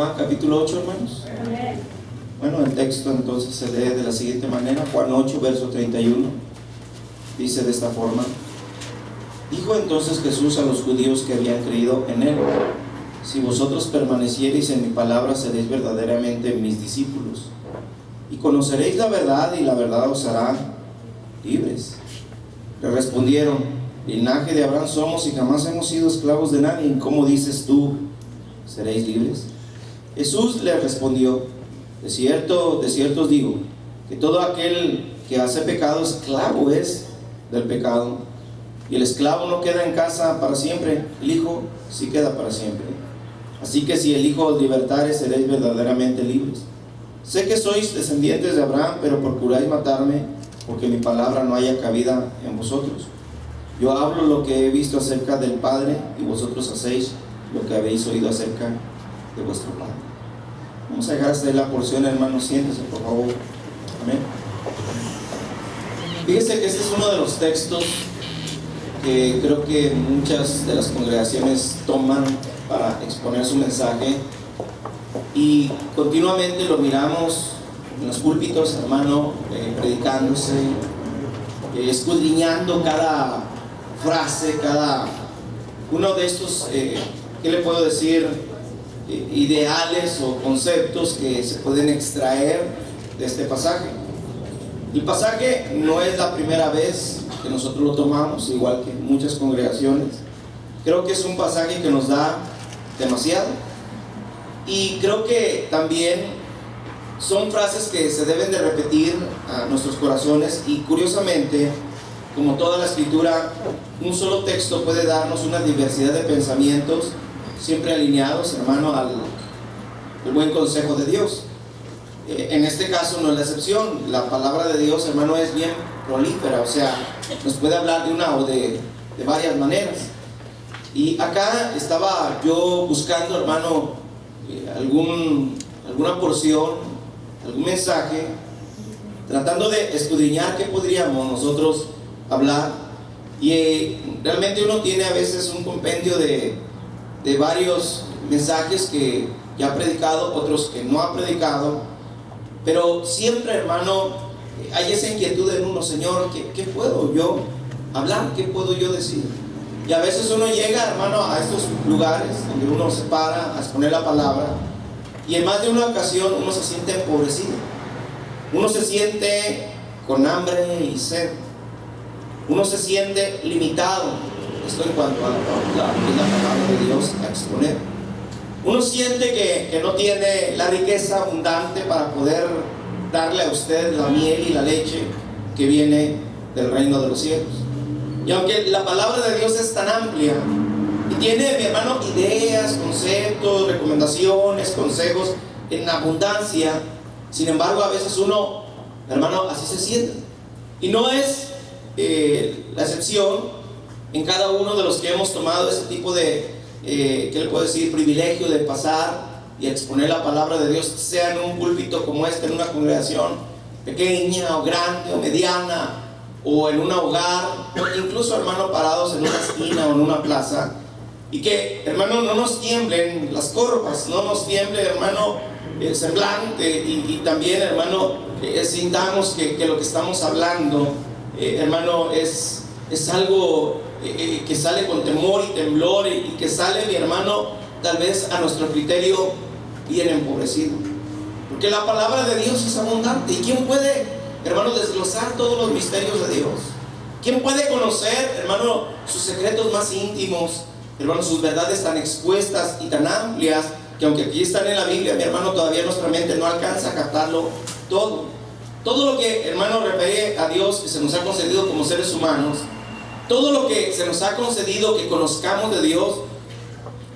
Juan capítulo 8, hermanos? Bueno, el texto entonces se lee de la siguiente manera. Juan 8, verso 31. Dice de esta forma: dijo entonces Jesús a los judíos que habían creído en él: si vosotros permaneciereis en mi palabra, seréis verdaderamente mis discípulos, y conoceréis la verdad, y la verdad os hará libres. Le respondieron: linaje de Abraham somos, y jamás hemos sido esclavos de nadie. ¿Cómo dices tú, seréis libres? Jesús le respondió: de cierto os digo, que todo aquel que hace pecado, esclavo es del pecado. Y el esclavo no queda en casa para siempre, el Hijo sí queda para siempre. Así que si el Hijo os libertare, seréis verdaderamente libres. Sé que sois descendientes de Abraham, pero procuráis matarme, porque mi palabra no haya cabida en vosotros. Yo hablo lo que he visto acerca del Padre, y vosotros hacéis lo que habéis oído acerca de vuestro Padre. Vamos a dejar hasta ahí la porción, hermanos. Siéntese, por favor. Amén. Fíjese que este es uno de los textos que creo que muchas de las congregaciones toman para exponer su mensaje, y continuamente lo miramos en los púlpitos, hermano, predicándose, escudriñando cada frase, cada uno de estos, ¿qué le puedo decir? Ideales o conceptos que se pueden extraer de este pasaje. El pasaje no es la primera vez que nosotros lo tomamos, igual que muchas congregaciones. Creo que es un pasaje que nos da demasiado, y creo que también son frases que se deben de repetir a nuestros corazones. Y curiosamente, como toda la escritura, un solo texto puede darnos una diversidad de pensamientos, siempre alineados, hermano, al buen consejo de Dios. En este caso no es la excepción. La palabra de Dios, hermano, es bien prolífera, o sea, nos puede hablar de una o de varias maneras. Y acá estaba yo buscando, hermano, alguna porción, algún mensaje, tratando de escudriñar qué podríamos nosotros hablar. Y realmente uno tiene a veces un compendio de varios mensajes que ya ha predicado, otros que no ha predicado, pero siempre, hermano, hay esa inquietud en uno: Señor, ¿qué puedo yo hablar? ¿Qué puedo yo decir? Y a veces uno llega, hermano, a estos lugares donde uno se para a exponer la palabra, y en más de una ocasión uno se siente empobrecido, uno se siente con hambre y sed, uno se siente limitado. Esto en cuanto a la palabra de Dios a exponer. Uno siente que no tiene la riqueza abundante para poder darle a usted la miel y la leche que viene del reino de los cielos. Y aunque la palabra de Dios es tan amplia y tiene, mi hermano, ideas, conceptos, recomendaciones, consejos en abundancia, sin embargo a veces uno, hermano, así se siente. Y no es la excepción en cada uno de los que hemos tomado ese tipo de, ¿qué le puedo decir?, privilegio de pasar y exponer la palabra de Dios, sea en un púlpito como este, en una congregación pequeña o grande o mediana, o en un hogar, o incluso, hermano, parados en una esquina o en una plaza. Y que, hermano, no nos tiemblen las corvas, no nos tiemble, hermano, el semblante, y también, hermano, sintamos que lo que estamos hablando, hermano, es algo que sale con temor y temblor, y que sale, mi hermano, tal vez a nuestro criterio bien empobrecido, porque la palabra de Dios es abundante. ¿Y quién puede, hermano, desglosar todos los misterios de Dios? ¿Quién puede conocer, hermano, sus secretos más íntimos, hermano, sus verdades tan expuestas y tan amplias, que aunque aquí están en la Biblia, mi hermano, todavía nuestra mente no alcanza a captarlo todo? Todo lo que, hermano, refiere a Dios, que se nos ha concedido como seres humanos, todo lo que se nos ha concedido que conozcamos de Dios,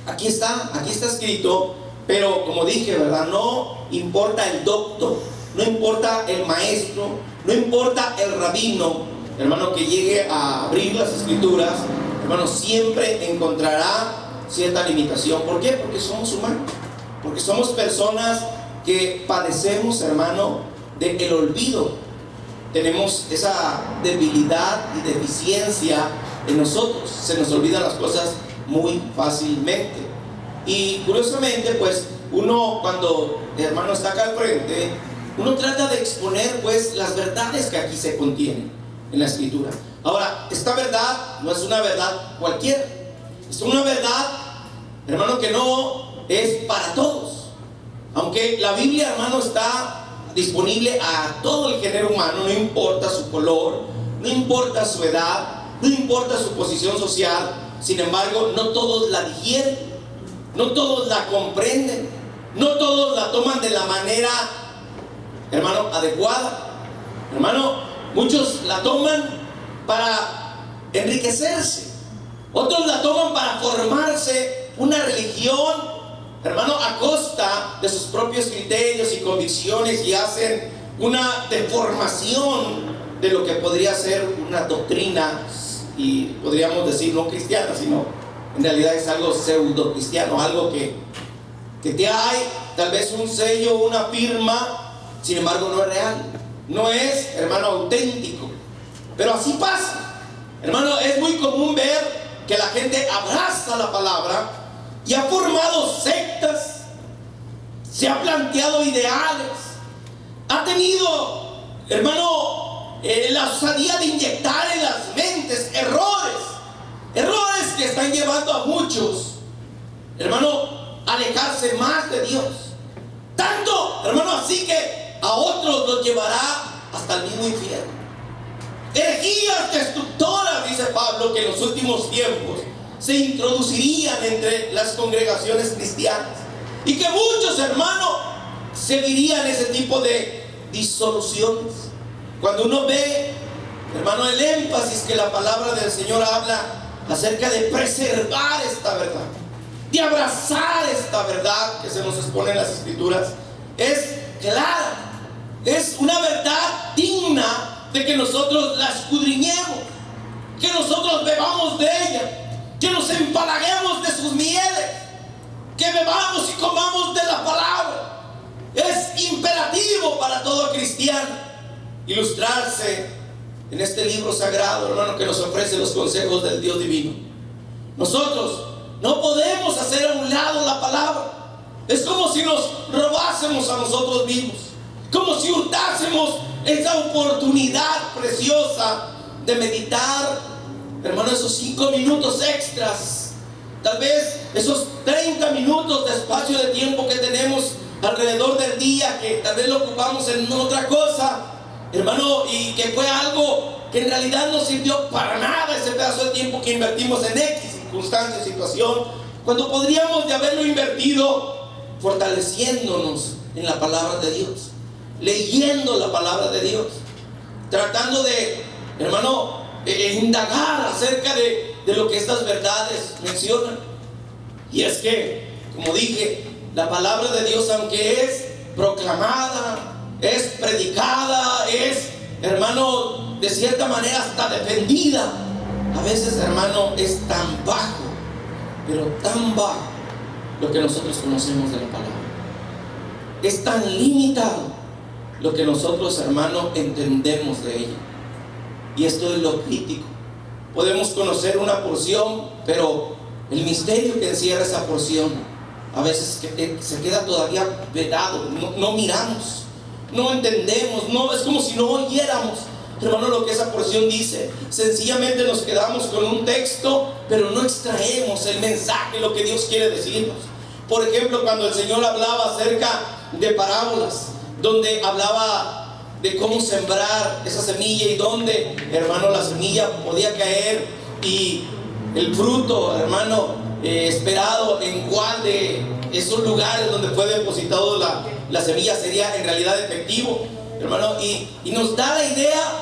aquí está escrito. Pero como dije, ¿verdad?, no importa el doctor, no importa el maestro, no importa el rabino, hermano, que llegue a abrir las escrituras, hermano, siempre encontrará cierta limitación. ¿Por qué? Porque somos humanos, porque somos personas que padecemos, hermano, del olvido. Tenemos esa debilidad y deficiencia en nosotros, se nos olvidan las cosas muy fácilmente. Y curiosamente, pues uno cuando el hermano está acá al frente, uno trata de exponer pues las verdades que aquí se contienen en la escritura. Ahora, esta verdad no es una verdad cualquiera, es una verdad, hermano, que no es para todos. Aunque la Biblia, hermano, está disponible a todo el género humano, no importa su color, no importa su edad, no importa su posición social. Sin embargo, no todos la digieren, no todos la comprenden, no todos la toman de la manera, hermano, adecuada. Hermano, muchos la toman para enriquecerse, otros la toman para formarse una religión, hermano, a costa de sus propios criterios y convicciones, y hacen una deformación de lo que podría ser una doctrina, y podríamos decir no cristiana, sino en realidad es algo pseudo cristiano, algo que te hay tal vez un sello, una firma, sin embargo no es real, no es, hermano, auténtico. Pero así pasa, hermano. Es muy común ver que la gente abraza la palabra y ha formado sectas, se ha planteado ideales, ha tenido, hermano, la osadía de inyectar en las mentes errores que están llevando a muchos, hermano, a alejarse más de Dios. Tanto, hermano, así que a otros los llevará hasta el mismo infierno. Herejías destructoras, dice Pablo, que en los últimos tiempos se introducirían entre las congregaciones cristianas, y que muchos, hermanos, seguirían ese tipo de disoluciones. Cuando uno ve, hermano, el énfasis que la palabra del Señor habla acerca de preservar esta verdad, de abrazar esta verdad que se nos expone en las Escrituras, es clara, es una verdad digna de que nosotros la escudriñemos, que nosotros bebamos de ella, que nos empalaguemos de sus mieles, que bebamos y comamos de la palabra. Es imperativo para todo cristiano ilustrarse en este libro sagrado, hermano, que nos ofrece los consejos del Dios divino. Nosotros no podemos hacer a un lado la palabra. Es como si nos robásemos a nosotros mismos, como si hurtásemos esa oportunidad preciosa de meditar, hermano, esos 5 minutos extras, tal vez esos 30 minutos de espacio de tiempo que tenemos alrededor del día, que tal vez lo ocupamos en otra cosa, hermano, y que fue algo que en realidad no sirvió para nada, ese pedazo de tiempo que invertimos en X circunstancia, situación, cuando podríamos de haberlo invertido fortaleciéndonos en la palabra de Dios, leyendo la palabra de Dios, tratando de, hermano, indagar acerca de lo que estas verdades mencionan. Y es que, como dije, la palabra de Dios, aunque es proclamada, es predicada, es, hermano, de cierta manera hasta defendida, a veces, hermano, es tan bajo, pero tan bajo lo que nosotros conocemos de la palabra. Es tan limitado lo que nosotros, hermano, entendemos de ella. Y esto es lo crítico. Podemos conocer una porción, pero el misterio que encierra esa porción a veces se queda todavía vedado. No miramos, no entendemos, no, es como si no oyéramos, hermano, lo que esa porción dice. Sencillamente nos quedamos con un texto, pero no extraemos el mensaje, lo que Dios quiere decirnos. Por ejemplo, cuando el Señor hablaba acerca de parábolas, donde hablaba de cómo sembrar esa semilla y dónde, hermano, la semilla podía caer, y el fruto, hermano, esperado en cuál de esos lugares donde fue depositado la semilla sería en realidad efectivo, hermano, y nos da la idea,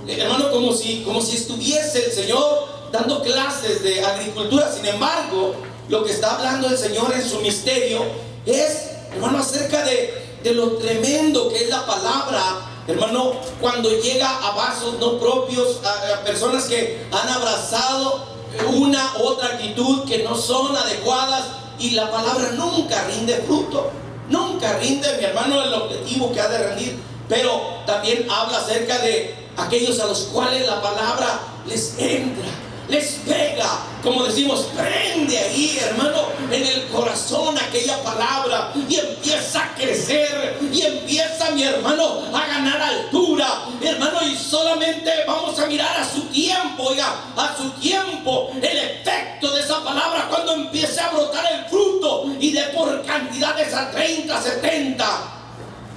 hermano, como si estuviese el Señor dando clases de agricultura. Sin embargo, lo que está hablando el Señor en su misterio es, hermano, acerca de lo tremendo que es la palabra, hermano, cuando llega a vasos no propios, a personas que han abrazado una u otra actitud que no son adecuadas, y la palabra nunca rinde fruto, nunca rinde, mi hermano, el objetivo que ha de rendir. Pero también habla acerca de aquellos a los cuales la palabra les entra, les pega, como decimos, prende ahí, hermano, en el corazón aquella palabra, y empieza a crecer, y empieza, mi hermano, a ganar altura, hermano, y solamente vamos a mirar a su tiempo, oiga, a su tiempo, el efecto de esa palabra cuando empiece a brotar el fruto, y de por cantidades a 30, 70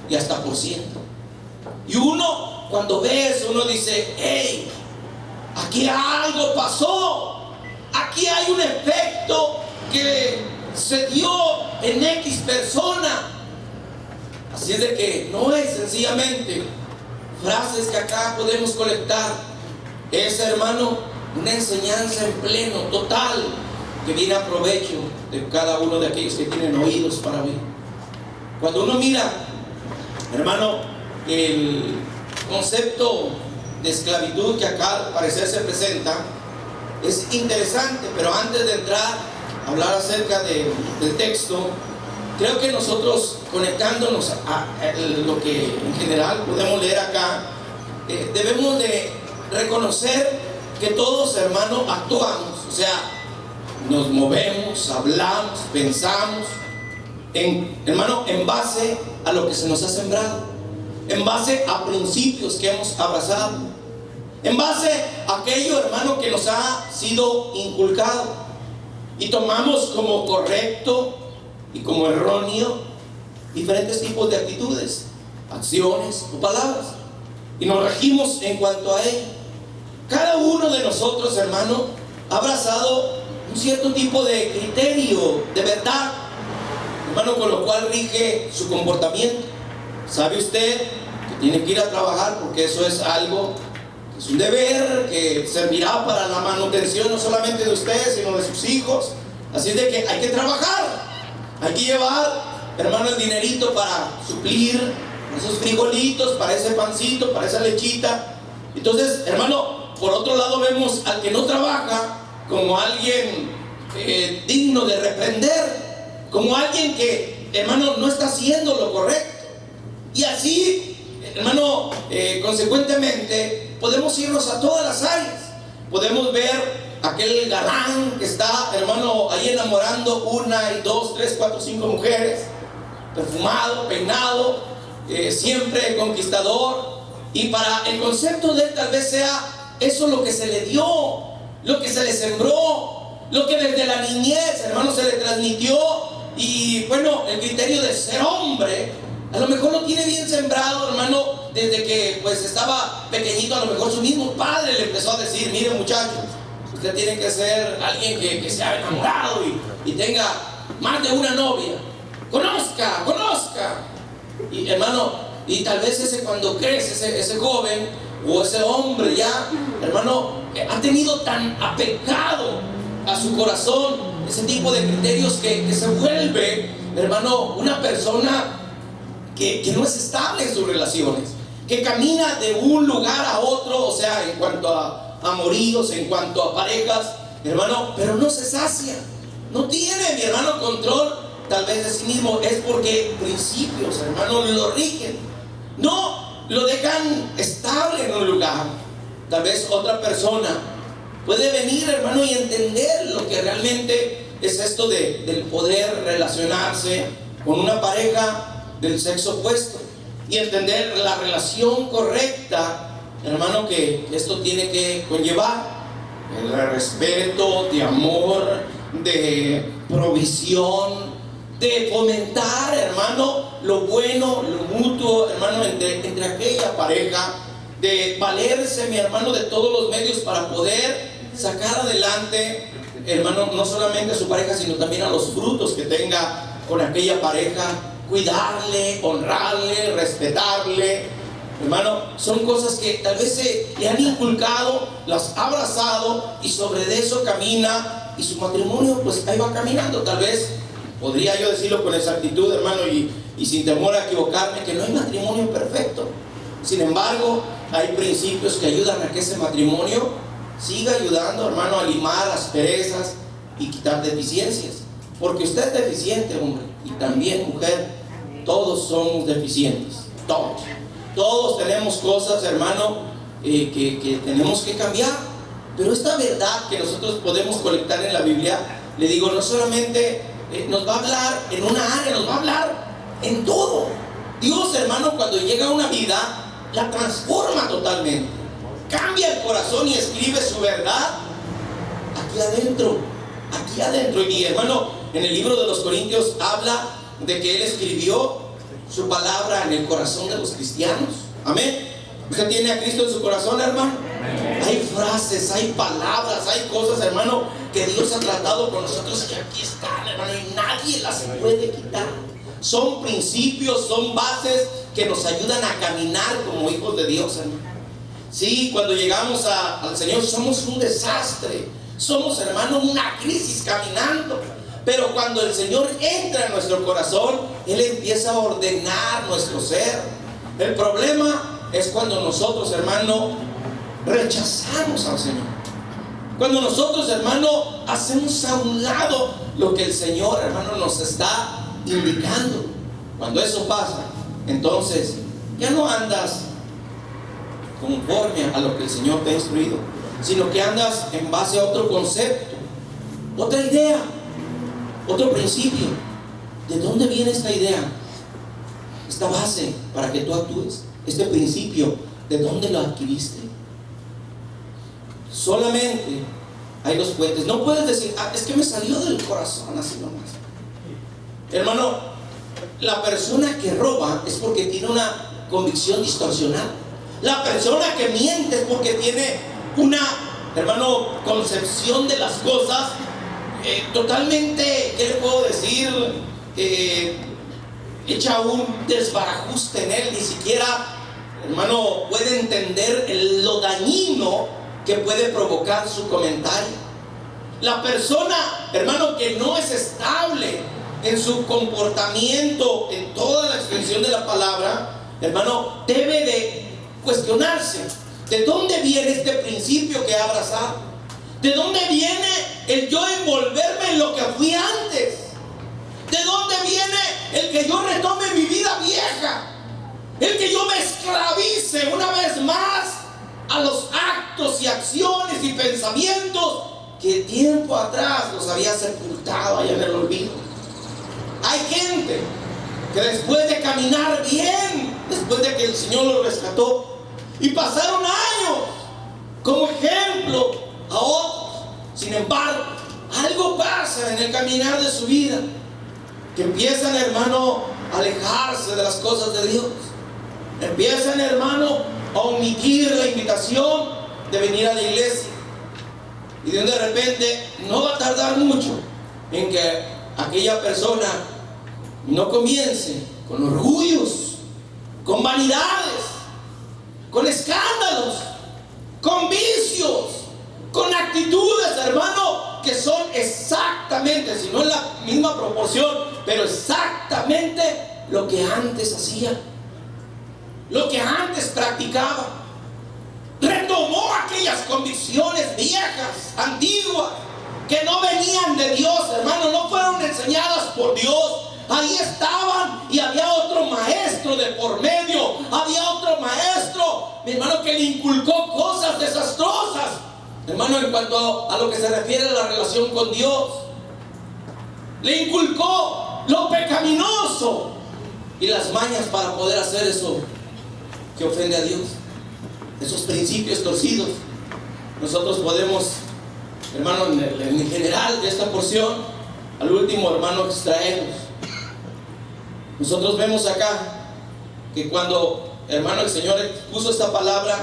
y hasta por 100. Y uno, cuando ve eso, uno dice: hey, aquí algo pasó, aquí hay un efecto que se dio en X persona. Así es de que no es sencillamente frases que acá podemos colectar, es, hermano, una enseñanza en pleno, total, que viene a provecho de cada uno de aquellos que tienen oídos para oír. Cuando uno mira, hermano, el concepto de esclavitud que acá al parecer se presenta, es interesante, pero antes de entrar a hablar acerca del texto, creo que nosotros, conectándonos a lo que en general podemos leer acá, debemos de reconocer que todos, hermanos, actuamos, o sea, nos movemos, hablamos, pensamos, hermano, en base a lo que se nos ha sembrado, en base a principios que hemos abrazado, en base a aquello, hermano, que nos ha sido inculcado, y tomamos como correcto y como erróneo diferentes tipos de actitudes, acciones o palabras, y nos regimos en cuanto a ello. Cada uno de nosotros, hermano, ha abrazado un cierto tipo de criterio de verdad, hermano, con lo cual rige su comportamiento. ¿Sabe usted que tiene que ir a trabajar porque eso es algo, es un deber que servirá para la manutención no solamente de usted, sino de sus hijos? Así es de que hay que trabajar, hay que llevar, hermano, el dinerito para suplir esos frijolitos, para ese pancito, para esa lechita. Entonces, hermano, por otro lado vemos al que no trabaja como alguien digno de reprender, como alguien que, hermano, no está haciendo lo correcto. Y así, hermano, consecuentemente podemos irnos a todas las áreas. Podemos ver aquel galán que está, hermano, ahí enamorando 1, 2, 3, 4, 5 mujeres, perfumado, peinado, siempre conquistador, y para el concepto de él tal vez sea eso lo que se le dio, lo que se le sembró, lo que desde la niñez, hermano, se le transmitió. Y bueno, el criterio de ser hombre a lo mejor lo tiene bien sembrado, hermano, desde que pues estaba pequeñito. A lo mejor su mismo padre le empezó a decir: mire, muchacho, usted tiene que ser alguien que sea enamorado y tenga más de una novia, conozca. Y hermano, y tal vez ese, cuando crece ese joven o ese hombre ya, hermano, ha tenido tan apegado a su corazón ese tipo de criterios que se vuelve, hermano, una persona que no es estable en sus relaciones, que camina de un lugar a otro, o sea, en cuanto a amoríos, en cuanto a parejas, hermano, pero no se sacia, no tiene, mi hermano, control tal vez de sí mismo. Es porque principios, hermano, lo rigen, no lo dejan estable en un lugar. Tal vez otra persona puede venir, hermano, y entender lo que realmente es esto del poder relacionarse con una pareja del sexo opuesto, y entender la relación correcta, hermano, que esto tiene que conllevar: el respeto, de amor, de provisión, de fomentar, hermano, lo bueno, lo mutuo, hermano, entre aquella pareja, de valerse, mi hermano, de todos los medios para poder sacar adelante, hermano, no solamente a su pareja, sino también a los frutos que tenga con aquella pareja. Cuidarle, honrarle, respetarle, hermano, son cosas que tal vez se le han inculcado, las ha abrazado, y sobre eso camina, y su matrimonio pues ahí va caminando. Tal vez podría yo decirlo con exactitud, hermano, y sin temor a equivocarme, que no hay matrimonio perfecto. Sin embargo, hay principios que ayudan a que ese matrimonio siga ayudando, hermano, a limar asperezas y quitar deficiencias. Porque usted es deficiente, hombre, y también mujer, todos somos deficientes, todos tenemos cosas, hermano, que tenemos que cambiar. Pero esta verdad que nosotros podemos colectar en la Biblia, le digo, no solamente nos va a hablar en una área, nos va a hablar en todo. Dios, hermano, cuando llega a una vida, la transforma totalmente. Cambia el corazón y escribe su verdad aquí adentro. Aquí adentro. Y hermano, en el libro de los Corintios habla de que Él escribió su palabra en el corazón de los cristianos. Amén. ¿Usted tiene a Cristo en su corazón, hermano? Amén. Hay frases, hay palabras, hay cosas, hermano, que Dios ha tratado con nosotros y aquí están, hermano, y nadie las puede quitar. Son principios, son bases que nos ayudan a caminar como hijos de Dios, hermano. Sí, cuando llegamos al Señor somos un desastre. Somos, hermano, una crisis caminando. Pero cuando el Señor entra en nuestro corazón, Él empieza a ordenar nuestro ser. El problema es cuando nosotros, hermano, rechazamos al Señor. Cuando nosotros, hermano, hacemos a un lado lo que el Señor, hermano, nos está indicando. Cuando eso pasa, entonces ya no andas conforme a lo que el Señor te ha instruido, sino que andas en base a otro concepto, otra idea, otro principio. ¿De dónde viene esta idea? Esta base para que tú actúes. Este principio, ¿de dónde lo adquiriste? Solamente hay dos fuentes. No puedes decir, es que me salió del corazón así nomás. Hermano, la persona que roba es porque tiene una convicción distorsionada. La persona que miente es porque tiene una, hermano, concepción de las cosas totalmente, ¿qué le puedo decir? Echa un desbarajuste en él. Ni siquiera, hermano, puede entender lo dañino que puede provocar su comentario. La persona, hermano, que no es estable en su comportamiento, en toda la extensión de la palabra, hermano, debe de cuestionarse: ¿de dónde viene este principio que ha abrazado? ¿De dónde viene el yo envolverme en lo que fui antes? ¿De dónde viene el que yo retome mi vida vieja? El que yo me esclavice una vez más a los actos y acciones y pensamientos que tiempo atrás los había sepultado allá en el olvido. Hay gente que después de caminar bien, después de que el Señor los rescató y pasaron años como ejemplo a otros, sin embargo, algo pasa en el caminar de su vida, que empiezan, hermano, a alejarse de las cosas de Dios. Empiezan, hermano, a omitir la invitación de venir a la iglesia. Y de repente no va a tardar mucho en que aquella persona no comience con orgullos, con vanidades, con escándalos, con vicios, con actitudes, hermano, que son exactamente, si no en la misma proporción, pero exactamente lo que antes hacía, lo que antes practicaba. Retomó aquellas convicciones viejas, antiguas, que no venían de Dios, hermano, no fueron enseñadas por Dios. Ahí estaban y había otro maestro de por medio, había otro maestro, mi hermano, que le inculcó cosas desastrosas, hermano, en cuanto a lo que se refiere a la relación con Dios. Le inculcó lo pecaminoso y las mañas para poder hacer eso que ofende a Dios. Esos principios torcidos nosotros podemos, hermano, en general de esta porción, al último, hermano, extraemos. Nosotros vemos acá que cuando, hermano, el Señor puso esta palabra,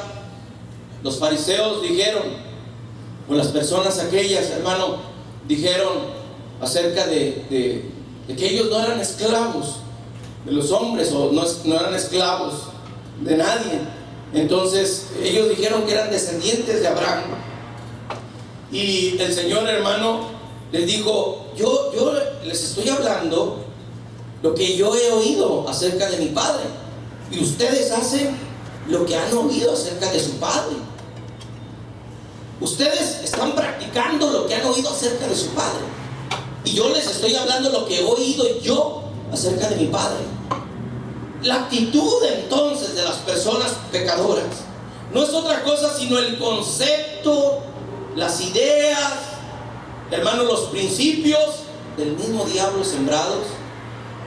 los fariseos dijeron, o las personas aquellas, hermano, dijeron acerca de que ellos no eran esclavos de los hombres, o no eran esclavos de nadie. Entonces ellos dijeron que eran descendientes de Abraham. Y el Señor, hermano, les dijo: yo les estoy hablando lo que yo he oído acerca de mi Padre, y ustedes hacen lo que han oído acerca de su Padre. Ustedes están practicando lo que han oído acerca de su Padre, y yo les estoy hablando lo que he oído yo acerca de mi Padre. La actitud entonces de las personas pecadoras no es otra cosa sino el concepto las ideas, hermano, los principios del mismo diablo sembrados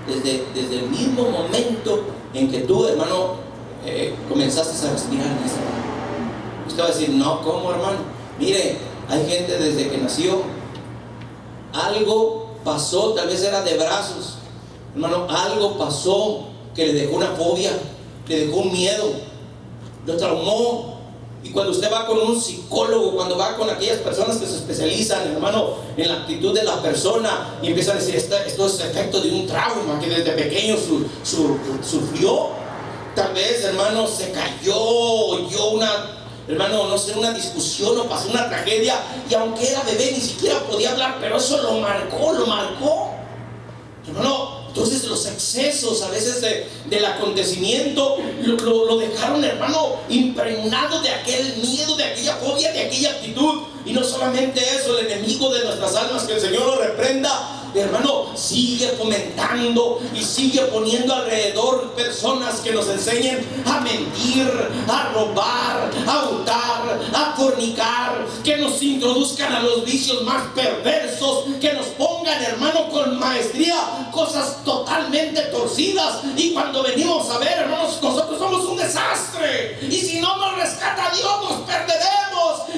desde el mismo momento en que tú, hermano, comenzaste a respirar en esta vida. Usted va a decir, no, ¿cómo, hermano? Mire, hay gente desde que nació, algo pasó, tal vez era de brazos, hermano, algo pasó que le dejó una fobia, le dejó un miedo, lo traumó. Y cuando usted va con un psicólogo, cuando va con aquellas personas que se especializan, hermano, en la actitud de la persona, y empiezan a decir, esto es efecto de un trauma que desde pequeño sufrió. Tal vez, hermano, se cayó, oyó una discusión, o pasó una tragedia, y aunque era bebé ni siquiera podía hablar, pero eso lo marcó. Hermano, entonces los excesos a veces del acontecimiento lo dejaron, hermano, impregnado de aquel miedo, de aquella fobia, de aquella actitud. Y no solamente eso, el enemigo de nuestras almas, que el Señor lo reprenda, hermano, sigue fomentando y sigue poniendo alrededor personas que nos enseñen a mentir, a robar, a hurtar, a fornicar, que nos introduzcan a los vicios más perversos, que nos pongan, hermano, con maestría cosas totalmente torcidas. Y cuando venimos a ver, hermanos, nosotros somos un desastre. Y si no nos rescata Dios, nos perderemos.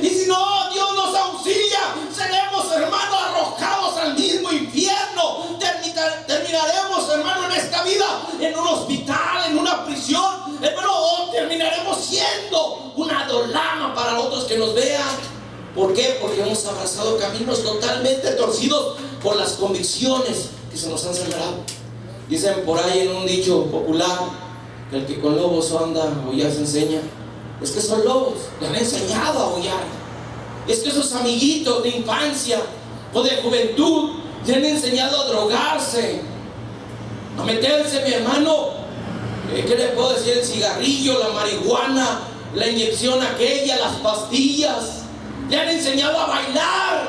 Y si no Dios nos auxilia, seremos, hermano, arrojados al mismo infierno. Terminaremos, hermano, en esta vida en un hospital, en una prisión, hermano, o terminaremos siendo una dolama para otros que nos vean. ¿Por qué? Porque hemos abrazado caminos totalmente torcidos por las convicciones que se nos han sembrado. Dicen por ahí en un dicho popular que el que con lobos anda, aullar se enseña. Es que son lobos, le han enseñado a aullar. Es que esos amiguitos de infancia o de juventud le han enseñado a drogarse, a meterse, mi hermano, ¿qué le puedo decir? El cigarrillo, la marihuana, la inyección aquella, las pastillas. Le han enseñado a bailar,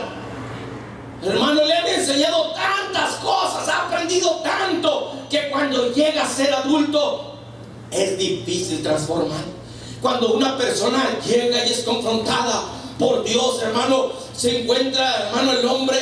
hermano, le han enseñado tantas cosas, ha aprendido tanto, que cuando llega a ser adulto es difícil transformar. Cuando una persona llega y es confrontada por Dios, hermano, se encuentra, hermano, el hombre,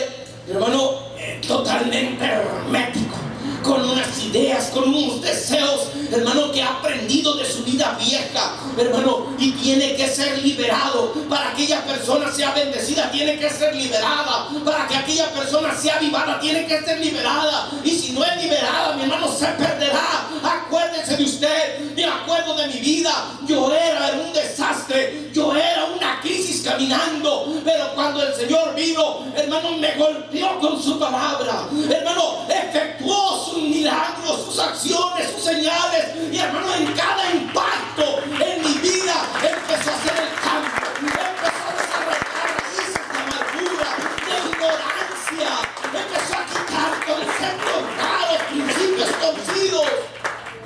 hermano, totalmente hermético, con unas ideas, con unos deseos, hermano, que ha aprendido de su vida vieja, hermano, y tiene que ser liberado. Para que aquella persona sea bendecida, tiene que ser liberada. Para que aquella persona sea avivada, tiene que ser liberada. Y si no es liberada, mi hermano, se perderá. Acuérdese de usted, me acuerdo de mi vida. Yo era un desastre, yo era una crisis caminando, pero cuando el Señor vino, hermano, me golpeó con su palabra, hermano, efectuó sus milagros, sus acciones, sus señales, y hermano, en cada impacto en mi vida empezó a hacer el cambio, empezó a desarrollar raíces de amargura, de ignorancia, empezó a quitar conceptos raros, principios torcidos.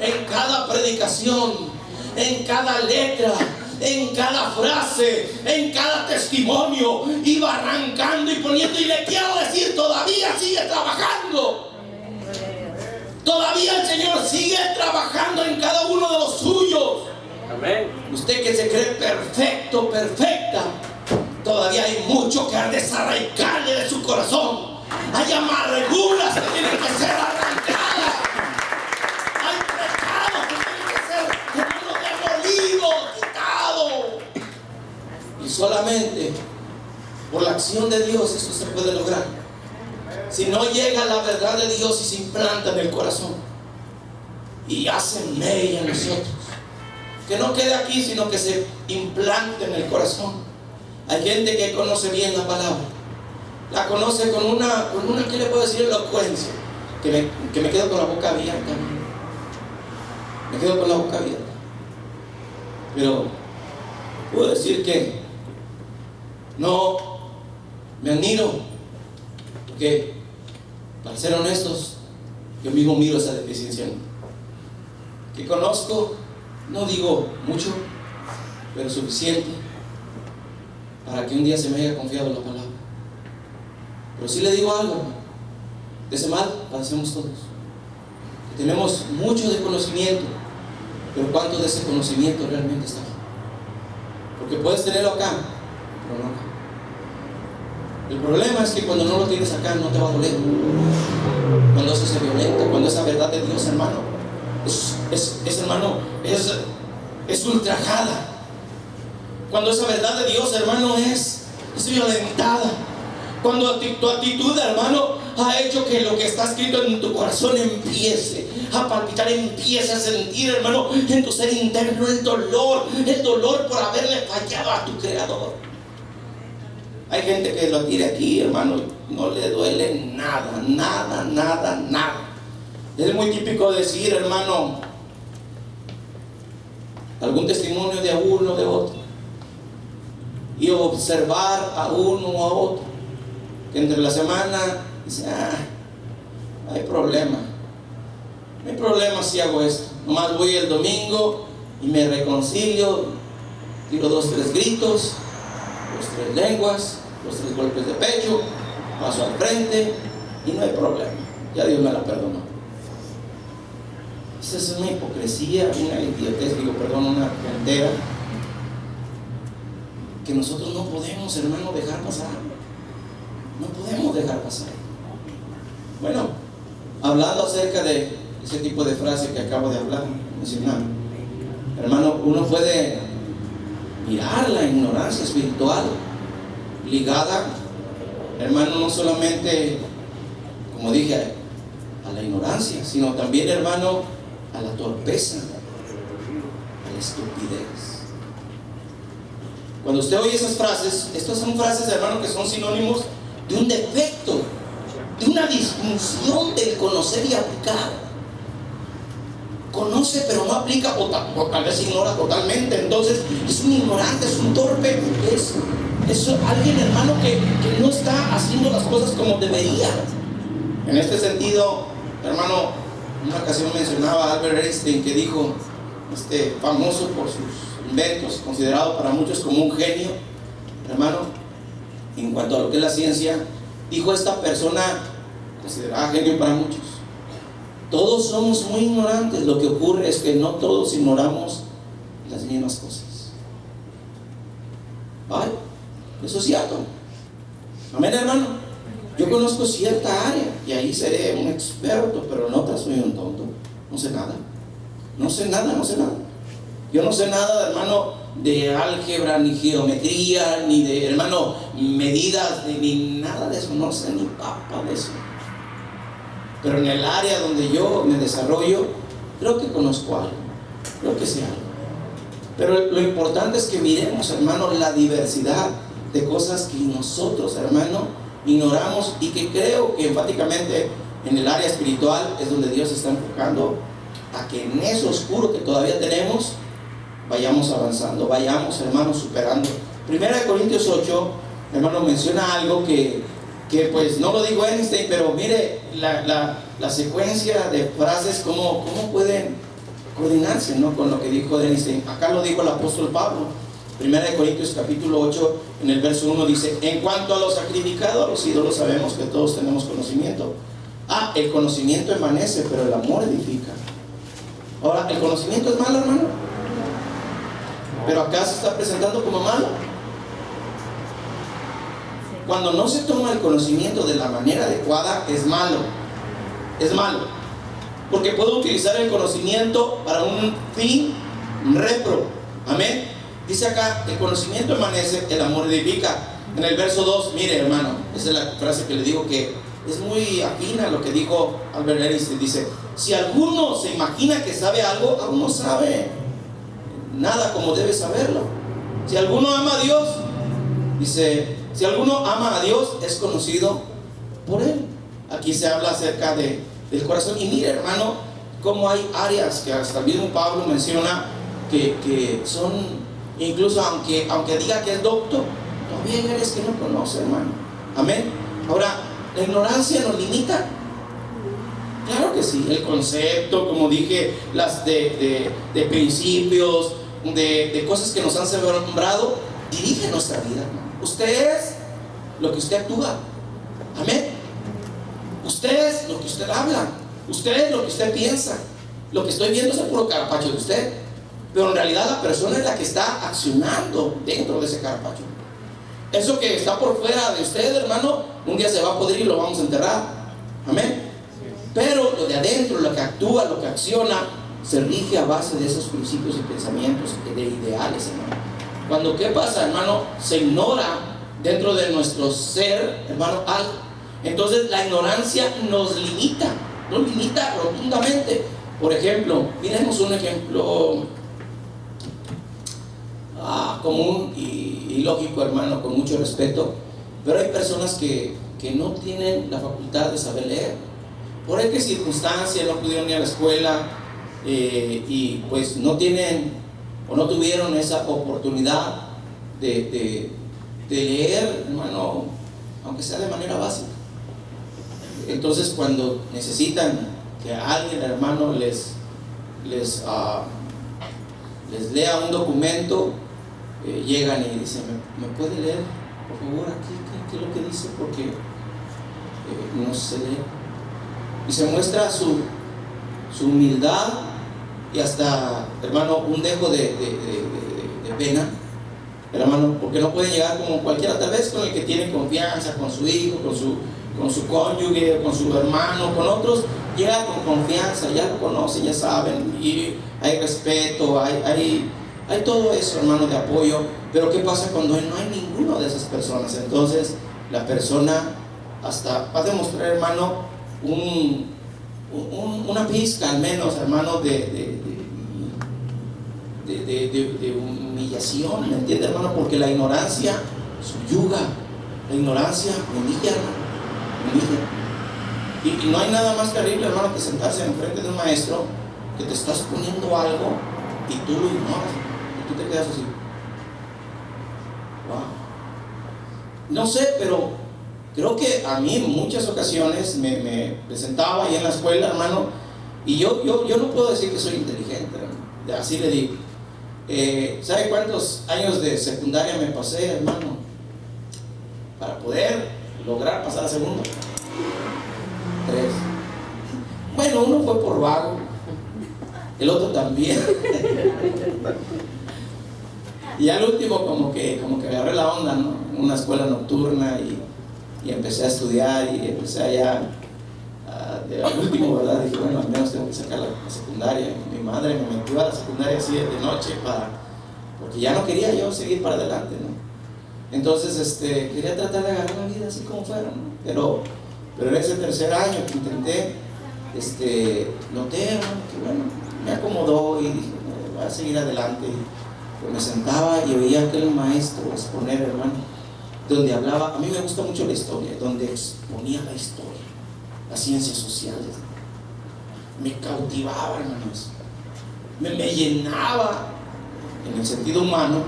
En cada predicación, en cada letra, en cada frase, en cada testimonio, iba arrancando y poniendo, y le quiero decir, todavía sigue trabajando. Todavía el Señor sigue trabajando en cada uno de los suyos. Amén. Usted que se cree perfecto, perfecta, todavía hay mucho que desarraigarle de su corazón. Hay amarguras que tienen que ser arrancadas. Hay pecados que tienen que ser demolidos, quitados. Y solamente por la acción de Dios eso se puede lograr. Si no llega la verdad de Dios y se implanta en el corazón y hace mella en nosotros, que no quede aquí, sino que se implante en el corazón. Hay gente que conoce bien la palabra, la conoce con una ¿qué le puedo decir? Elocuencia, que me quedo con la boca abierta, me quedo con la boca abierta. Pero puedo decir que no me admiro, porque para ser honestos, yo mismo miro esa deficiencia que conozco. No digo mucho, pero suficiente para que un día se me haya confiado la palabra. Pero sí le digo algo: de ese mal padecemos todos. Que tenemos mucho de conocimiento, pero ¿cuánto de ese conocimiento realmente está aquí? Porque puedes tenerlo acá, pero no acá. El problema es que cuando no lo tienes acá no te va a doler. Cuando eso se violenta, cuando esa verdad de Dios, hermano, es ultrajada. Cuando esa verdad de Dios, hermano, es violentada. Cuando tu actitud, hermano, ha hecho que lo que está escrito en tu corazón empiece a palpitar, empiece a sentir, hermano, en tu ser interno el dolor por haberle fallado a tu Creador. Hay gente que lo tira aquí, hermano, no le duele nada. Es muy típico decir, hermano, algún testimonio de uno, de otro, y observar a uno o a otro, que entre la semana dice, no hay problema si hago esto, nomás voy el domingo y me reconcilio, tiro 2, 3 gritos, 2, 3 lenguas, 2, 3 golpes de pecho, paso al frente y no hay problema, ya Dios me la perdonó. Esa es una hipocresía, una idiotez, una mentira que nosotros no podemos, hermano, dejar pasar. No podemos dejar pasar. Bueno, hablando acerca de ese tipo de frase que acabo de mencionar, hermano, uno puede mirar la ignorancia espiritual ligada, hermano, no solamente, como dije, a la ignorancia, sino también, hermano, a la torpeza, a la estupidez. Cuando usted oye esas frases, estas son frases, hermano, que son sinónimos de un defecto, de una disfunción del conocer y aplicar. Conoce pero no aplica, o tal vez ignora totalmente. Entonces es un ignorante, es un torpe, es alguien, hermano, que no está haciendo las cosas como debería. En este sentido, hermano, en una ocasión mencionaba a Albert Einstein, que dijo, famoso por sus inventos, considerado para muchos como un genio, hermano, en cuanto a lo que es la ciencia, dijo esta persona, considerada genio para muchos: todos somos muy ignorantes, lo que ocurre es que no todos ignoramos las mismas cosas. ¿Vale? Eso es cierto. Amén, hermano. Yo conozco cierta área y ahí seré un experto, pero en otras soy un tonto. No sé nada. Yo no sé nada, hermano, de álgebra, ni geometría, ni de, hermano, medidas, ni nada de eso. No sé ni papa de eso. Pero en el área donde yo me desarrollo, creo que conozco algo. Creo que sé algo. Pero lo importante es que miremos, hermano, la diversidad de cosas que nosotros, hermano, ignoramos, y que creo que enfáticamente en el área espiritual es donde Dios está enfocando a que en eso oscuro que todavía tenemos vayamos avanzando, vayamos, hermano, superando. Primera de Corintios 8, hermano, menciona algo que pues no lo digo Einstein, pero mire la secuencia de frases, cómo pueden coordinarse, ¿no?, con lo que dijo Einstein. Acá lo dijo el apóstol Pablo. Primera de Corintios capítulo 8, en el verso 1 dice: en cuanto a lo sacrificado a los ídolos, sabemos que todos tenemos conocimiento. El conocimiento envanece, pero el amor edifica. Ahora, ¿el conocimiento es malo, hermano? Pero acá se está presentando como malo. Cuando no se toma el conocimiento de la manera adecuada, es malo. Es malo. Porque puedo utilizar el conocimiento para un fin réprobo. Amén. Dice acá: el conocimiento envanece, el amor edifica. En el verso 2, mire, hermano, esa es la frase que le digo que es muy afina a lo que dijo Albert Einstein. Dice: si alguno se imagina que sabe algo, aún no sabe nada como debe saberlo. Si alguno ama a Dios, dice, si alguno ama a Dios, es conocido por Él. Aquí se habla acerca del corazón. Y mire, hermano, cómo hay áreas que hasta el mismo Pablo menciona que son, incluso aunque diga que es docto, todavía eres que no conoce, hermano. Amén. Ahora, ¿la ignorancia nos limita? Claro que sí. El concepto, como dije, las de principios, de cosas que nos han sembrado, dirige nuestra vida, hermano. Usted es lo que usted actúa. Amén. Usted es lo que usted habla. Usted es lo que usted piensa. Lo que estoy viendo es el puro carapacho de usted, pero en realidad la persona es la que está accionando dentro de ese carapacho. Eso que está por fuera de usted, hermano, un día se va a podrir y lo vamos a enterrar. Amén. Pero lo de adentro, lo que actúa, lo que acciona, se rige a base de esos principios y pensamientos, de ideales, hermano. Cuando, ¿qué pasa, hermano? Se ignora dentro de nuestro ser, hermano, algo. Entonces la ignorancia nos limita rotundamente. Por ejemplo, miremos un ejemplo común y lógico, hermano, con mucho respeto. Pero hay personas que no tienen la facultad de saber leer. Por qué circunstancia no pudieron ir a la escuela, y pues no tienen o no tuvieron esa oportunidad de leer, hermano, aunque sea de manera básica. Entonces, cuando necesitan que alguien, hermano, les lea un documento, llegan y dicen: ¿me puede leer, por favor, aquí qué es lo que dice? Porque no sé leer. Y se muestra su humildad y hasta, hermano, un dejo de pena, hermano, porque no pueden llegar como cualquiera, tal vez con el que tiene confianza, con su hijo, con su cónyuge, con su hermano, con otros, llega con confianza, ya lo conocen, ya saben, y hay respeto, hay todo eso, hermano, de apoyo. Pero ¿qué pasa cuando no hay ninguno de esas personas? Entonces la persona hasta va a demostrar, hermano, una pizca al menos, hermano, de humillación, ¿me entiende, hermano? Porque la ignorancia subyuga, la ignorancia humilla, hermano, humilla. Y no hay nada más terrible, hermano, que sentarse enfrente de un maestro que te estás poniendo algo y tú lo ignoras y tú te quedas así. Wow. No sé, pero creo que a mí en muchas ocasiones me presentaba ahí en la escuela, hermano, y yo no puedo decir que soy inteligente, hermano. Así le digo. ¿Sabe cuántos años de secundaria me pasé, hermano, para poder lograr pasar a segundo? 3. Bueno, uno fue por vago, el otro también. Y al último como que agarré la onda, ¿no? En una escuela nocturna y empecé a estudiar y empecé allá al último, ¿verdad? Dije, bueno, al menos tengo que sacar la secundaria. Mi madre me metió a la secundaria así de noche porque ya no quería yo seguir para adelante, ¿no? Entonces quería tratar de agarrar la vida así como fuera, ¿no? Pero en ese tercer año que intenté, noté, hermano, que bueno, me acomodó y dije, voy a seguir adelante. Pues me sentaba y oía a aquel maestro exponer, hermano, donde hablaba. A mí me gusta mucho la historia, donde exponía la historia, las ciencias sociales. Me cautivaba, hermanos, me llenaba en el sentido humano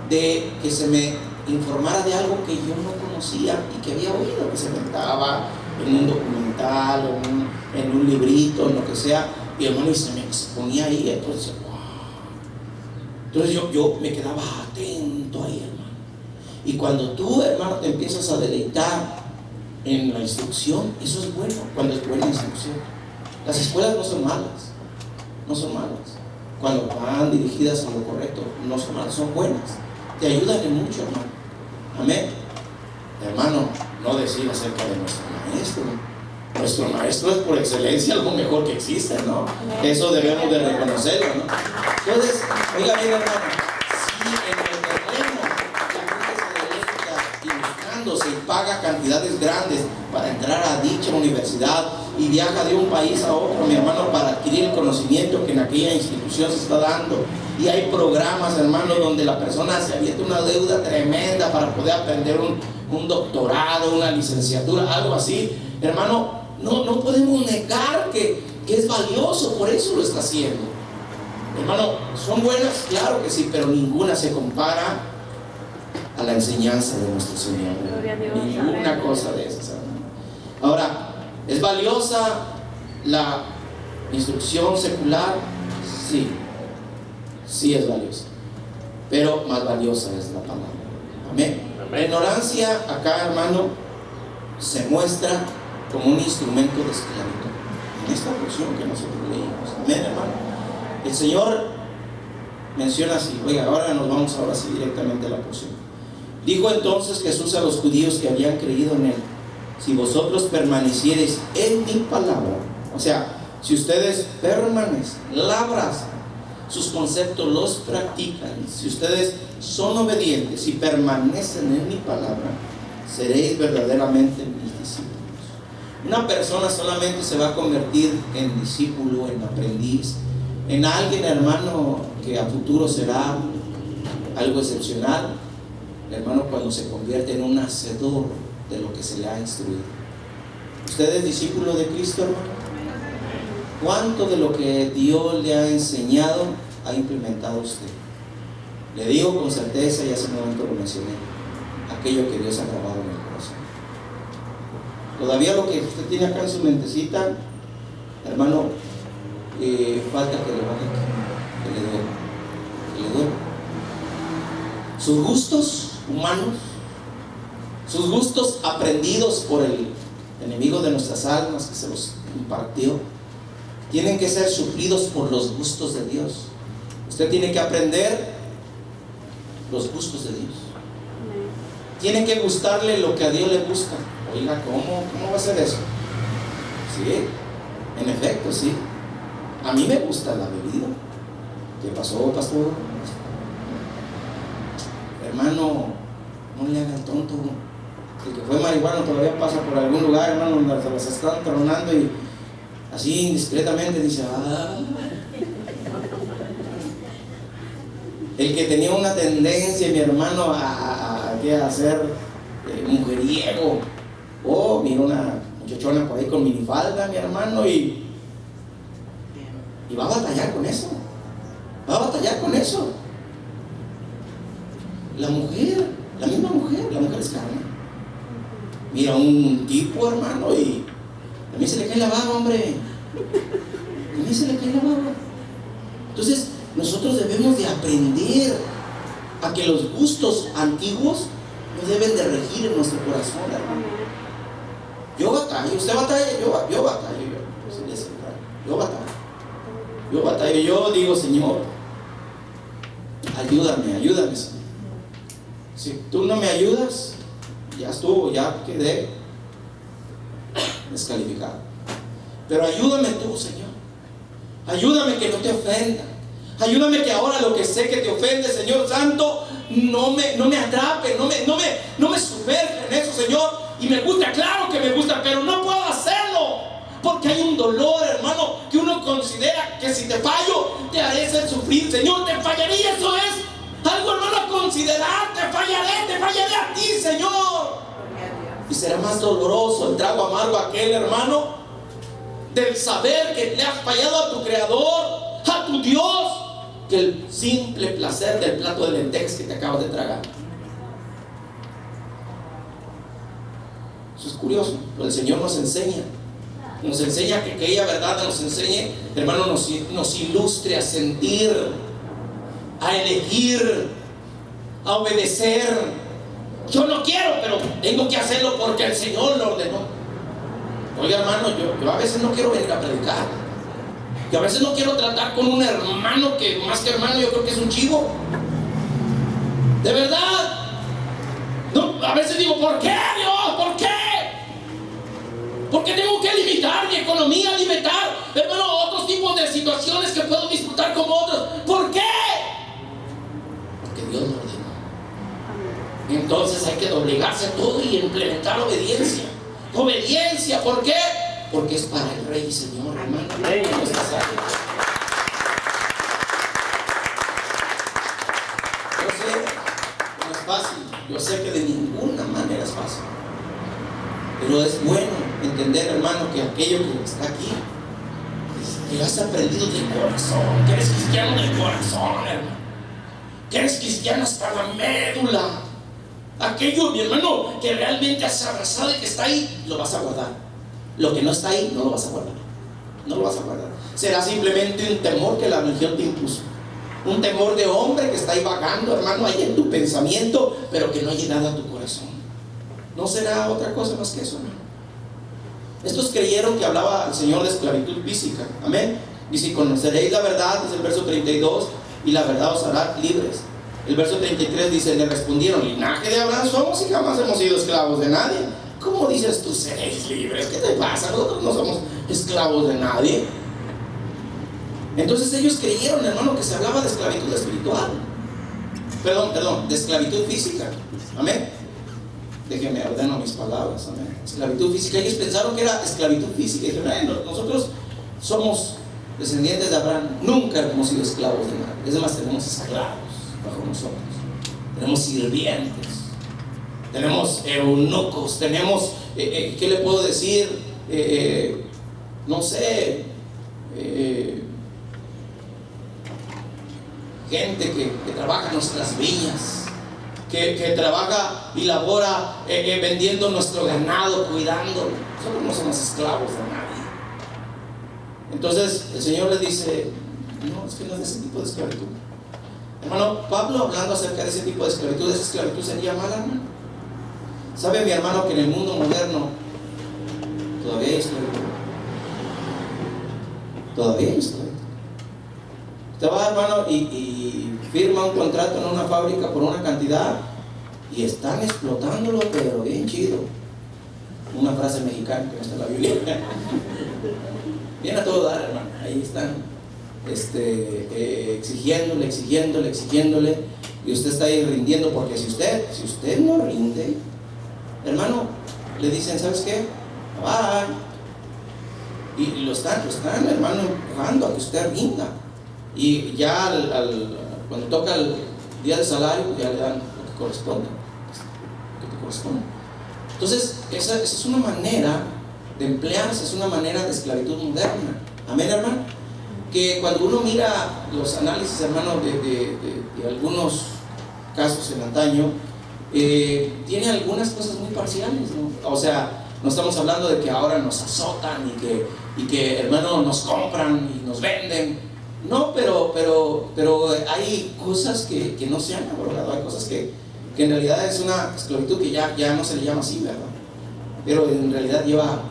de que se me informara de algo que yo no conocía y que había oído, que se inventaba en un documental, en un librito, en lo que sea, y hermano, y se me exponía ahí. Entonces, wow. Entonces yo me quedaba atento ahí, hermano. Y cuando tú, hermano, te empiezas a deleitar en la instrucción, eso es bueno, cuando es buena instrucción. Las escuelas no son malas, no son malas. Cuando van dirigidas a lo correcto, no son malas, son buenas. Te ayudan en mucho, hermano. Amén. Hermano, no decir acerca de nuestro maestro. Nuestro maestro es por excelencia lo mejor que existe, ¿no? Eso debemos de reconocerlo, ¿no? Entonces, oiga bien, hermano, si en el terreno la gente se deleita y buscándose y paga cantidades grandes para entrar a dicha universidad y viaja de un país a otro, mi hermano, para adquirir el conocimiento que en aquella institución se está dando, y hay programas, hermano, donde la persona se avienta una deuda tremenda para poder aprender un doctorado, una licenciatura, algo así, hermano, no podemos negar que es valioso, por eso lo está haciendo. Hermano, son buenas, claro que sí, pero ninguna se compara a la enseñanza de nuestro Señor. Ninguna cosa de esas, hermano. Ahora, ¿es valiosa la instrucción secular? Sí, sí es valiosa, pero más valiosa es la palabra. Amén. La ignorancia acá, hermano, se muestra como un instrumento de esclavitud en esta porción que nosotros leímos. Amén, hermano. El Señor menciona así. Oiga, ahora nos vamos ahora sí directamente a la porción. Dijo entonces Jesús a los judíos que habían creído en él: si vosotros permaneciereis en mi palabra, o sea, si ustedes permanecen, labras, sus conceptos los practican, si ustedes son obedientes y permanecen en mi palabra, seréis verdaderamente mis discípulos. Una persona solamente se va a convertir en discípulo, en aprendiz, en alguien, hermano, que a futuro será algo excepcional, hermano, cuando se convierte en un hacedor de lo que se le ha instruido. ¿Usted es discípulo de Cristo, hermano? ¿Cuánto de lo que Dios le ha enseñado ha implementado usted? Le digo con certeza, y hace un momento lo mencioné, aquello que Dios ha grabado en el corazón. Todavía lo que usted tiene acá en su mentecita, hermano, falta que le baje aquí, que le duele. Sus gustos humanos, sus gustos aprendidos por el enemigo de nuestras almas que se los impartió, tienen que ser suplidos por los gustos de Dios. Usted tiene que aprender los gustos de Dios. Tiene que gustarle lo que a Dios le gusta. Oiga, ¿cómo va a ser eso? Sí, en efecto, sí. A mí me gusta la bebida. ¿Qué pasó, pastor? Hermano, no le hagan tonto. El que fue marihuano todavía pasa por algún lugar, hermano, donde se las están tronando y así indiscretamente dice: el que tenía una tendencia, mi hermano, a ser mujeriego. Oh, mira una muchachona por ahí con minifalda, mi hermano, y va a batallar con eso. Va a batallar con eso. La misma mujer es carne. Mira un tipo, hermano, y a mí se le cae la baba, hombre. A mí se le cae la baba. Entonces, nosotros debemos de aprender a que los gustos antiguos no deben de regir en nuestro corazón, hermano. Yo batallo, usted batalla, yo batallo, yo batallo, yo digo: Señor, ayúdame, Señor. Si tú no me ayudas, ya estuvo, ya quedé descalificado. Pero ayúdame tú, Señor. Ayúdame que no te ofenda. Ayúdame que ahora lo que sé que te ofende, Señor Santo, no me atrape, no me sumerja en eso, Señor. Y me gusta, claro que me gusta, pero no puedo hacerlo, porque hay un dolor, hermano, que uno considera que si te fallo, te haré ser sufrir. Señor, te fallaré, y eso es algo, hermano, a considerar. Te fallaré a ti, Señor. Y será más doloroso el trago amargo aquel, hermano, del saber que le has fallado a tu Creador, a tu Dios, que el simple placer del plato de lentejas que te acabas de tragar. Eso es curioso, pero el Señor nos enseña que aquella verdad nos enseñe, hermano, nos ilustre a sentir, a elegir, a obedecer. Yo no quiero, pero tengo que hacerlo porque el Señor lo ordenó. Oiga, hermano, yo a veces no quiero venir a predicar. Yo a veces no quiero tratar con un hermano que más que hermano yo creo que es un chivo. De verdad. No, a veces digo: ¿por qué, Dios? ¿Por qué? Porque tengo que limitar mi economía, limitar, hermano, otros tipos de situaciones que puedo disfrutar como otros. ¿Por qué? Porque Dios lo ordenó. Entonces hay que doblegarse todo y implementar obediencia. Obediencia, ¿por qué? Porque es para el Rey y Señor, hermano. Yo sé que no es fácil. Yo sé que de ninguna manera es fácil. Pero es bueno entender, hermano, que aquello que está aquí, que lo has aprendido del corazón, que eres cristiano del corazón, hermano, que eres cristiano hasta la médula. Aquello, mi hermano, que realmente has abrazado y que está ahí, lo vas a guardar. Lo que no está ahí, no lo vas a guardar. No lo vas a guardar. Será simplemente un temor que la religión te impuso. Un temor de hombre que está ahí vagando, hermano, ahí en tu pensamiento, pero que no ha llenado a tu corazón. No será otra cosa más que eso, hermano. Estos creyeron que hablaba el Señor de esclavitud física. Amén. Y si conoceréis la verdad, es el verso 32, y la verdad os hará libres. el verso 33 dice: le respondieron, linaje de Abraham somos y jamás hemos sido esclavos de nadie. ¿Cómo dices tú seréis libres? ¿Qué te pasa? Nosotros no somos esclavos de nadie. Entonces ellos creyeron, hermano, que se hablaba de esclavitud espiritual. Perdón, de esclavitud física. Amén. Déjenme ordeno mis palabras. Amén. Esclavitud física. Ellos pensaron que era esclavitud física. Y dijeron, nosotros somos descendientes de Abraham, nunca hemos sido esclavos de nadie. Es más, tenemos esclavos bajo nosotros. Tenemos sirvientes. Tenemos eunucos. Tenemos, ¿qué le puedo decir? No sé. Gente que trabaja en nuestras viñas, que trabaja y labora vendiendo nuestro ganado, cuidándolo. Nosotros no somos esclavos de nadie. Entonces el Señor les dice: no, es que no es de ese tipo de esclavitud. Hermano, Pablo hablando acerca de ese tipo de esclavitud, esa esclavitud sería mala, hermano. ¿Sabe mi hermano que en el mundo moderno todavía hay esclavitud? Todavía hay esclavitud. Usted va, hermano, y firma un contrato en una fábrica por una cantidad y están explotándolo, pero bien chido. Una frase mexicana que no está en la Biblia. Viene a todo dar, hermano. Ahí están exigiéndole, y usted está ahí rindiendo, porque si usted no rinde, hermano, le dicen: ¿sabes qué? Bye. Y lo están, hermano, empujando a que usted rinda. Y ya cuando toca el día de salario, ya le dan lo que corresponde. Entonces, esa es una manera de emplearse, es una manera de esclavitud moderna. Amén, hermano. Que cuando uno mira los análisis, hermano, de algunos casos en antaño, tiene algunas cosas muy parciales, ¿no? O sea, no estamos hablando de que ahora nos azotan y que hermano, nos compran y nos venden. No, pero hay cosas que no se han abrogado. Hay cosas que en realidad es una esclavitud que ya no se le llama así, ¿verdad? Pero en realidad lleva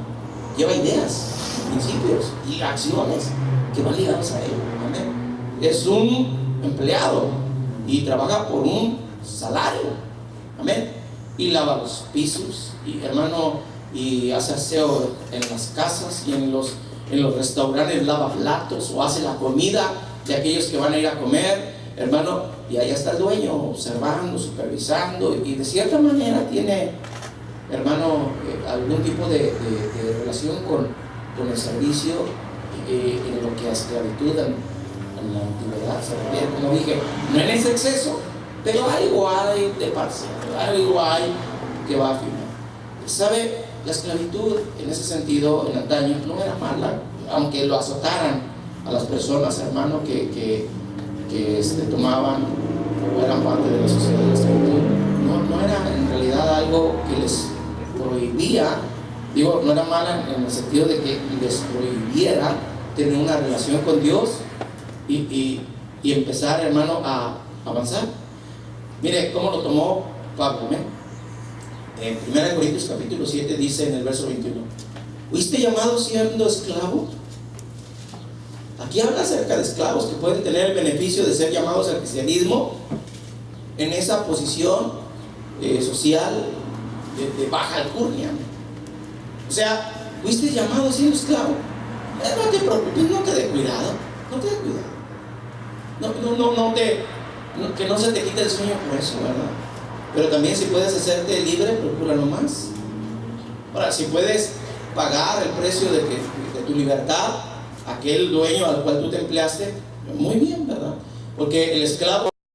ideas, principios y acciones que van ligados a él. ¿Amén? Es un empleado y trabaja por un salario. Amén. Y lava los pisos, y hermano, y hace aseo en las casas y en los restaurantes, lava platos o hace la comida de aquellos que van a ir a comer, hermano, y allá está el dueño observando, supervisando, y de cierta manera tiene, hermano, algún tipo de relación con el servicio en lo que a esclavitud en la antigüedad se refiere. Como dije, no en ese exceso, pero algo hay de parcial, algo hay que va a afirmar. ¿Sabe? La esclavitud en ese sentido en antaño no era mala, aunque lo azotaran a las personas, hermano, que tomaban o eran parte de la sociedad de la esclavitud. No era en realidad algo que les prohibía, no era mala en el sentido de que les prohibiera tener una relación con Dios y empezar, hermano, a avanzar. Mire cómo lo tomó Pablo, ¿eh? En 1 Corintios capítulo 7 dice en el verso 21: ¿fuiste llamado siendo esclavo? Aquí habla acerca de esclavos que pueden tener el beneficio de ser llamados al cristianismo en esa posición social de baja alcurnia. O sea, fuiste llamado siendo esclavo. No te preocupes, no te dé cuidado. Que no se te quite el sueño por eso, ¿verdad? Pero también, si puedes hacerte libre, procúralo más. Ahora, si puedes pagar el precio de tu libertad, aquel dueño al cual tú te empleaste, muy bien, ¿verdad? Porque el esclavo